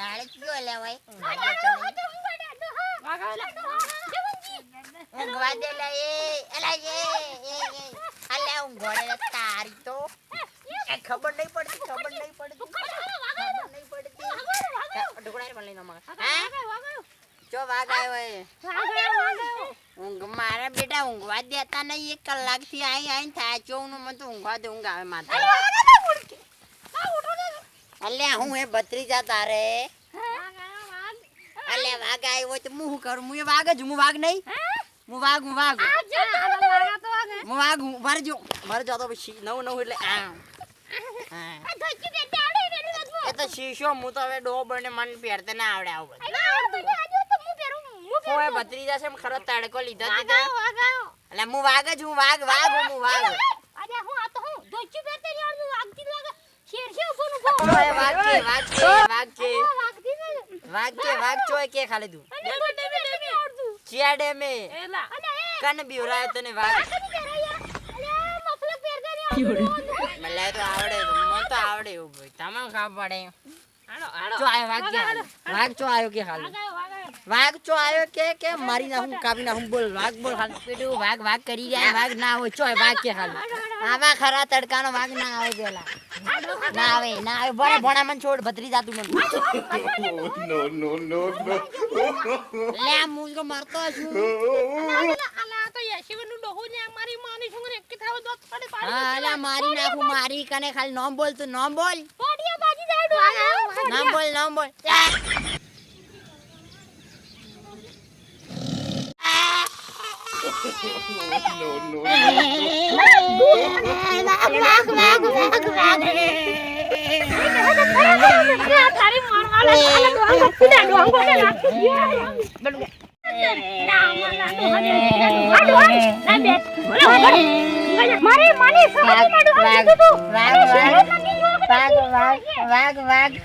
તારે કયો લેવાય ઊંઘવા દે લે એલા અલે ઊંઘોડે તારી તો ખબર નહીં પડતી ઢોકળાને પણ લઈને ચો વાગ આવ્યો ઊંઘ મારા બેટા ઊંઘવા દેતા નહીં 1 કલાકથી આઈ થાચો હું મને તો ઊંઘવા દે ઊંઘ આવે માથે અલે હું એ ભત્રીજા તારે અલે વાગ આવ્યો તો હું કરું હું એ વાગ જ હું વાગ નહીં હું વાગ મરજો તો પછી નવ એટલે એ તો શીશો હું તો હવે ડોબર ને મન પહેરતે ના આવડે આવું ઓય ભત્રીજા છે ખરો તડકો લીધો દીધો એટલે હું વાગ જ હું વાગ અરે હું આ તો હું ધોચી બેતે યાર હું વાગતી લાગે શેર છે ઉભો ઓય વાગ ચોય કે ખાલી તું ચિયાડે મે કન બીવરાય તને વાગ મને તો આવડે મને તો આવડે એવું ભાઈ તમામ ખાવ પડે ચો આયો વાગ ચો આયો કે ખાલી વાગ ચો આયો કે મારી ના હું કાપી ના હું બોલ ખાલી પેડું વાગ કરી જાય વાગ ના હોય ચો વાગ કે ખાલી આવા ખરા તડકાનો વાગ ના આવે પેલા ના આવે ભણા મન છોડ ભત્રી જાતું મન નો લે મુજકો મારતો છું અલા તો યશીવન નું ડોહો ને મારી માની છોકરે એક થાવ દોત પડે હા અલા મારી નાખું મારી કને ખાલી નામ બોલ તું નામ બોલ પોડિયા બાજી જાડો નામ બોલ no તારી મારવાલે સીધા ડોંગ બોલે મારી માની સવારી માડું વાગ